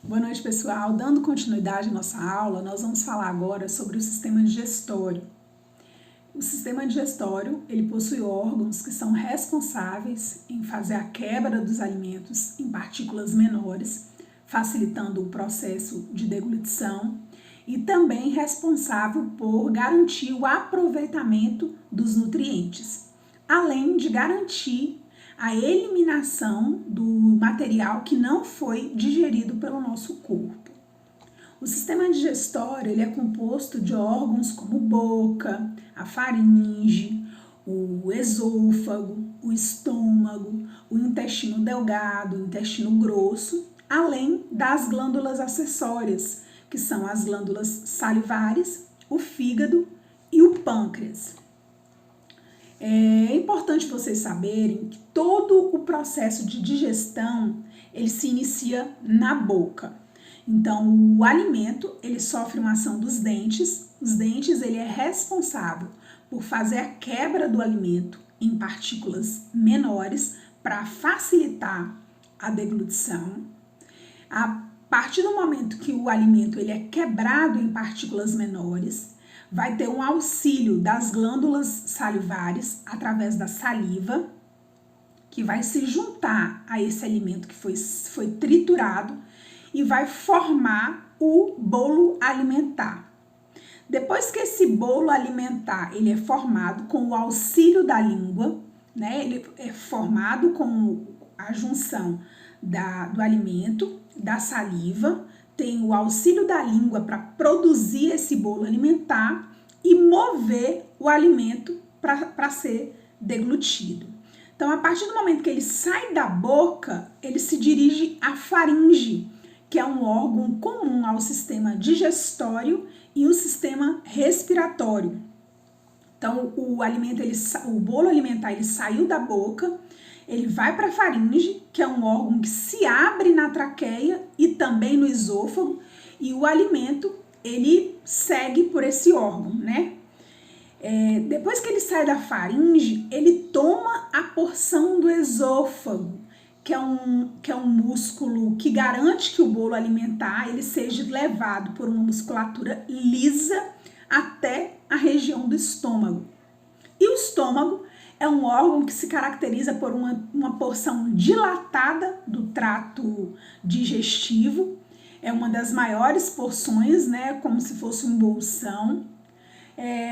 Boa noite, pessoal. Dando continuidade à nossa aula, nós vamos falar agora sobre o sistema digestório. O sistema digestório, ele possui órgãos que são responsáveis em fazer a quebra dos alimentos em partículas menores, facilitando o processo de deglutição, e também responsável por garantir o aproveitamento dos nutrientes, além de garantir a eliminação do material que não foi digerido pelo nosso corpo. O sistema digestório ele é composto de órgãos como boca, a faringe, o esôfago, o estômago, o intestino delgado, o intestino grosso, além das glândulas acessórias, que são as glândulas salivares, o fígado e o pâncreas. É importante vocês saberem que todo o processo de digestão ele se inicia na boca. Então, o alimento ele sofre uma ação dos dentes. Os dentes ele é responsável por fazer a quebra do alimento em partículas menores para facilitar a deglutição. A partir do momento que o alimento ele é quebrado em partículas menores, vai ter um auxílio das glândulas salivares através da saliva, que vai se juntar a esse alimento que foi triturado e vai formar o bolo alimentar. Depois que esse bolo alimentar ele é formado com o auxílio da língua, né? Ele é formado com a junção do alimento, da saliva, tem o auxílio da língua para produzir esse bolo alimentar e mover o alimento para ser deglutido. Então, a partir do momento que ele sai da boca, ele se dirige à faringe, que é um órgão comum ao sistema digestório e o sistema respiratório. Então, o bolo alimentar ele saiu da boca, ele vai para a faringe, que é um órgão que se abre na traqueia e também no esôfago, e o alimento ele segue por esse órgão, né? Depois que ele sai da faringe, ele toma a porção do esôfago, que é um músculo que garante que o bolo alimentar ele seja levado por uma musculatura lisa até a região do estômago. E o estômago é um órgão que se caracteriza por uma porção dilatada do trato digestivo, é uma das maiores porções, né, como se fosse um bolsão.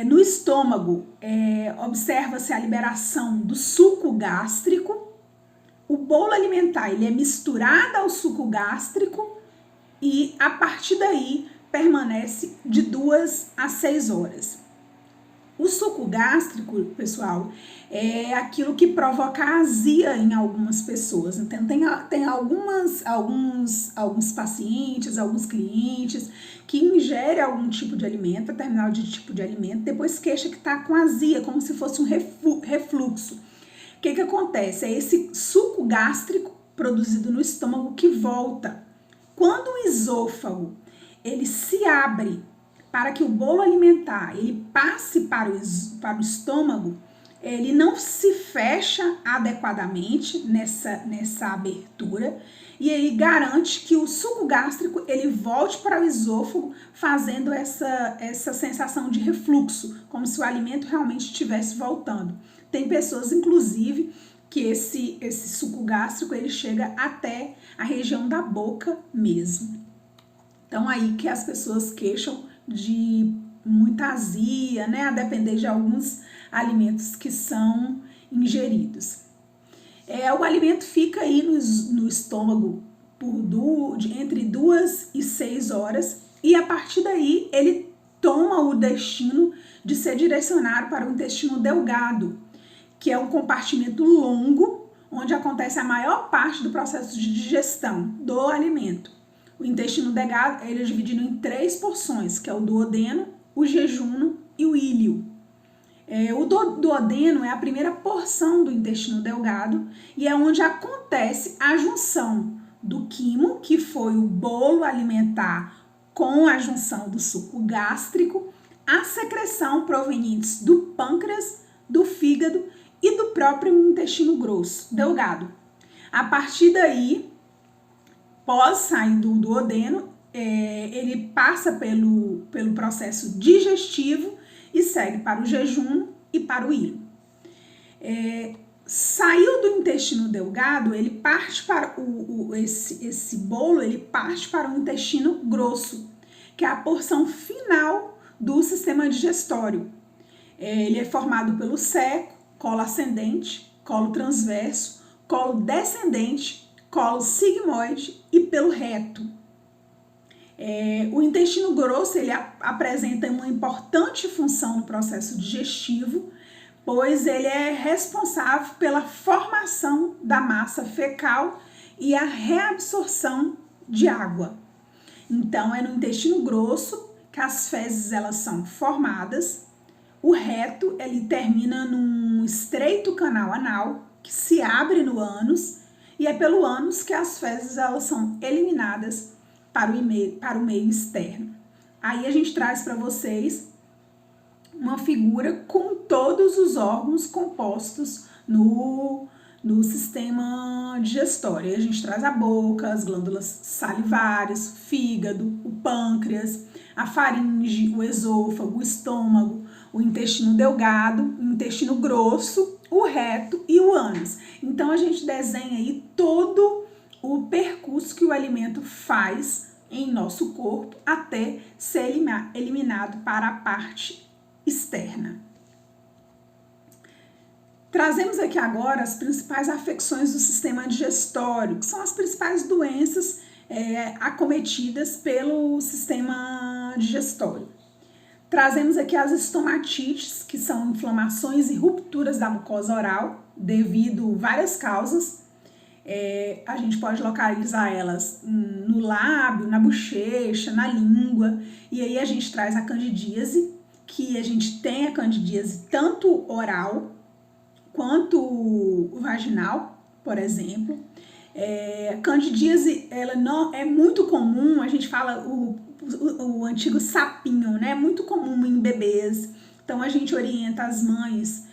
No estômago, observa-se a liberação do suco gástrico. O bolo alimentar ele é misturado ao suco gástrico e a partir daí permanece de 2 a 6 horas. O suco gástrico, pessoal, é aquilo que provoca azia em algumas pessoas. Então, tem alguns pacientes, alguns clientes que ingerem algum tipo de alimento, determinado tipo de alimento, depois queixa que está com azia, como se fosse um refluxo. O que acontece? É esse suco gástrico produzido no estômago que volta. Quando o esôfago ele se abre para que o bolo alimentar ele passe para o estômago, ele não se fecha adequadamente nessa abertura e aí garante que o suco gástrico ele volte para o esôfago, fazendo essa sensação de refluxo, como se o alimento realmente estivesse voltando. Tem pessoas, inclusive, que esse suco gástrico ele chega até a região da boca mesmo. Então aí que as pessoas queixam de muita azia, né, a depender de alguns alimentos que são ingeridos. O alimento fica aí no estômago entre 2 e 6 horas e a partir daí ele toma o destino de ser direcionado para o intestino delgado, que é um compartimento longo onde acontece a maior parte do processo de digestão do alimento. O intestino delgado ele é dividido em 3 porções, que é o duodeno, o jejunum e o íleo. O duodeno é a primeira porção do intestino delgado e é onde acontece a junção do quimo, que foi o bolo alimentar, com a junção do suco gástrico, a secreção provenientes do pâncreas, do fígado e do próprio intestino grosso, delgado. A partir daí, pós sair do duodeno, ele passa pelo processo digestivo e segue para o jejum e para o hilo. Saiu do intestino delgado, ele parte para esse bolo, ele parte para o intestino grosso, que é a porção final do sistema digestório. Ele é formado pelo seco, colo ascendente, colo transverso, colo descendente, colo sigmoide e pelo reto. O intestino grosso ele apresenta uma importante função no processo digestivo, pois ele é responsável pela formação da massa fecal e a reabsorção de água. Então, é no intestino grosso que as fezes elas são formadas. O reto ele termina num estreito canal anal que se abre no ânus e é pelo ânus que as fezes elas são eliminadas para o meio externo. Aí a gente traz para vocês uma figura com todos os órgãos compostos no sistema digestório. A gente traz a boca, as glândulas salivares, o fígado, o pâncreas, a faringe, o esôfago, o estômago, o intestino delgado, o intestino grosso, o reto e o ânus. Então a gente desenha aí todo o percurso que o alimento faz em nosso corpo até ser eliminado para a parte externa. Trazemos aqui agora as principais afecções do sistema digestório, que são as principais doenças acometidas pelo sistema digestório. Trazemos aqui as estomatites, que são inflamações e rupturas da mucosa oral, devido a várias causas. A gente pode localizar elas no lábio, na bochecha, na língua, e aí a gente traz a candidíase, que a gente tem a candidíase tanto oral quanto vaginal, por exemplo. Candidíase, ela não é muito comum, a gente fala o antigo sapinho, né? É muito comum em bebês. Então a gente orienta as mães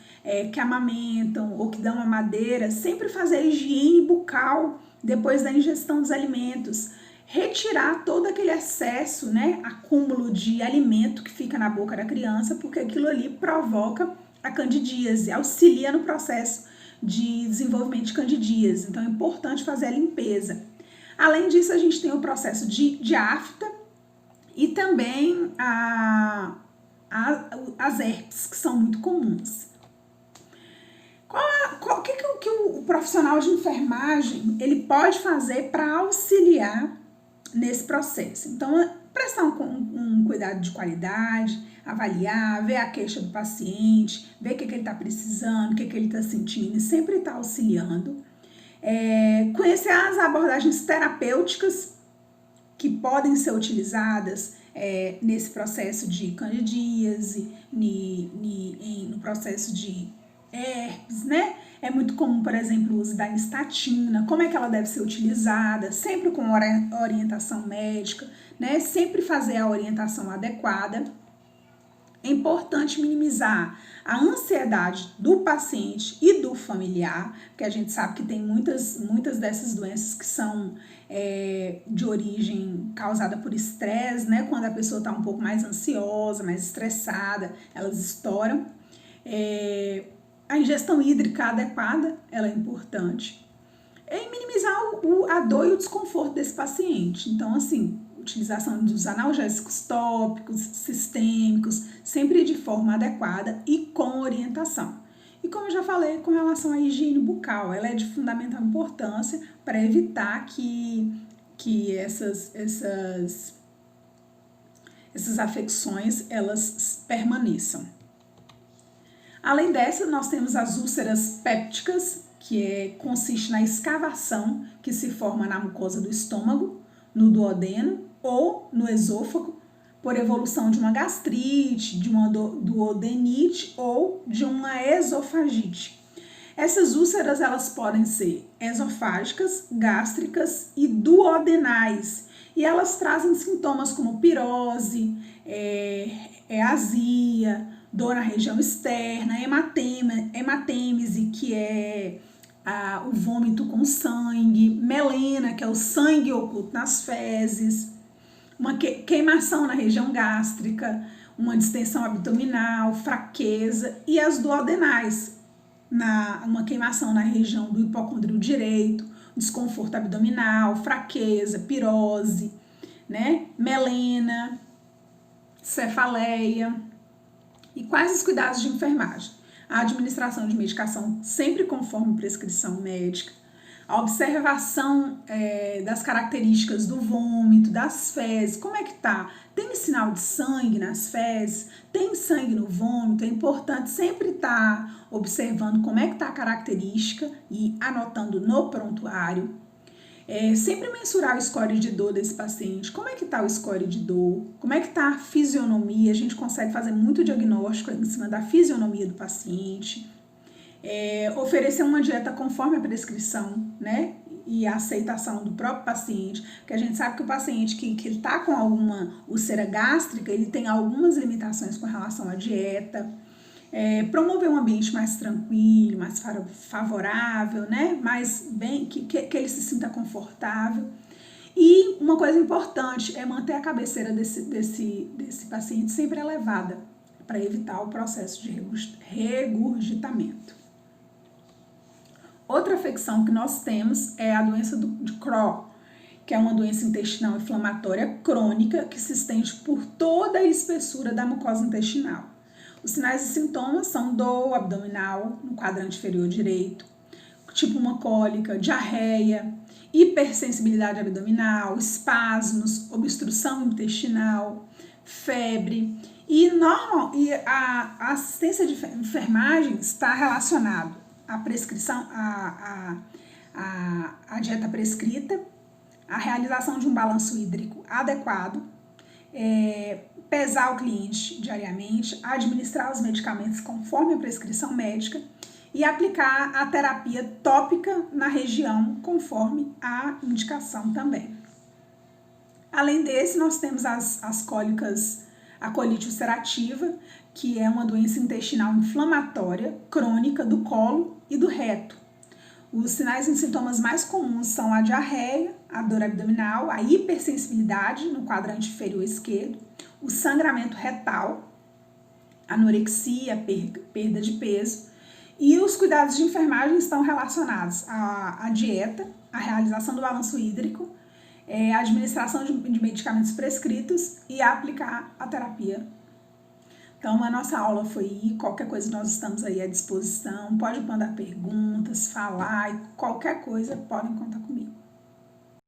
que amamentam ou que dão mamadeira sempre fazer a higiene bucal depois da ingestão dos alimentos, retirar todo aquele excesso, né, acúmulo de alimento que fica na boca da criança, porque aquilo ali provoca a candidíase, auxilia no processo de desenvolvimento de candidíase. Então é importante fazer a limpeza. Além disso, a gente tem o processo de afta e também as herpes, que são muito comuns. O que o profissional de enfermagem ele pode fazer para auxiliar nesse processo? Então, prestar um cuidado de qualidade, avaliar, ver a queixa do paciente, ver o que ele está precisando, o que ele está sentindo e sempre está auxiliando. Conhecer as abordagens terapêuticas que podem ser utilizadas nesse processo de candidíase, no processo de herpes, né? É muito comum, por exemplo, o uso da estatina, como é que ela deve ser utilizada, sempre com orientação médica, né? Sempre fazer a orientação adequada. É importante minimizar a ansiedade do paciente e do familiar, porque a gente sabe que tem muitas dessas doenças que são de origem causada por estresse, né? Quando a pessoa está um pouco mais ansiosa, mais estressada, elas estouram. A ingestão hídrica adequada, ela é importante. Minimizar a dor e o desconforto desse paciente. Então, assim, utilização dos analgésicos tópicos, sistêmicos, sempre de forma adequada e com orientação. E como eu já falei, com relação à higiene bucal, ela é de fundamental importância para evitar que essas afecções elas permaneçam. Além dessa, nós temos as úlceras pépticas, que consiste na escavação que se forma na mucosa do estômago, no duodeno ou no esôfago, por evolução de uma gastrite, de uma duodenite ou de uma esofagite. Essas úlceras elas podem ser esofágicas, gástricas e duodenais, e elas trazem sintomas como pirose, azia, dor na região externa, hematêmese, que é o vômito com sangue, melena, que é o sangue oculto nas fezes, uma queimação na região gástrica, uma distensão abdominal, fraqueza, e as duodenais, uma queimação na região do hipocôndrio direito, desconforto abdominal, fraqueza, pirose, né? Melena, cefaleia. E quais os cuidados de enfermagem? A administração de medicação sempre conforme prescrição médica, a observação das características do vômito, das fezes, como é que tá? Tem sinal de sangue nas fezes? Tem sangue no vômito? É importante sempre estar observando como é que tá a característica e anotando no prontuário. Sempre mensurar o score de dor desse paciente. Como é que tá o score de dor? Como é que tá a fisionomia? A gente consegue fazer muito diagnóstico em cima da fisionomia do paciente. Oferecer uma dieta conforme a prescrição, né? E a aceitação do próprio paciente, porque a gente sabe que o paciente que está com alguma úlcera gástrica, ele tem algumas limitações com relação à dieta. Promover um ambiente mais tranquilo, mais favorável, né? Mais bem, que ele se sinta confortável. E uma coisa importante é manter a cabeceira desse paciente sempre elevada, para evitar o processo de regurgitamento. Outra afecção que nós temos é a doença de Crohn, que é uma doença intestinal inflamatória crônica que se estende por toda a espessura da mucosa intestinal. Os sinais e sintomas são dor abdominal no quadrante inferior direito, tipo uma cólica, diarreia, hipersensibilidade abdominal, espasmos, obstrução intestinal, febre. E a assistência de enfermagem está relacionado à prescrição, à dieta prescrita, a realização de um balanço hídrico adequado, pesar o cliente diariamente, administrar os medicamentos conforme a prescrição médica e aplicar a terapia tópica na região conforme a indicação também. Além desse, nós temos as cólicas, a colite ulcerativa, que é uma doença intestinal inflamatória crônica do colo e do reto. Os sinais e sintomas mais comuns são a diarreia, a dor abdominal, a hipersensibilidade no quadrante inferior esquerdo, o sangramento retal, anorexia, perda de peso. E os cuidados de enfermagem estão relacionados à dieta, à realização do balanço hídrico, a administração de medicamentos prescritos e a aplicar a terapia. Então, a nossa aula foi aí, qualquer coisa nós estamos aí à disposição, pode mandar perguntas, falar, e qualquer coisa podem contar comigo.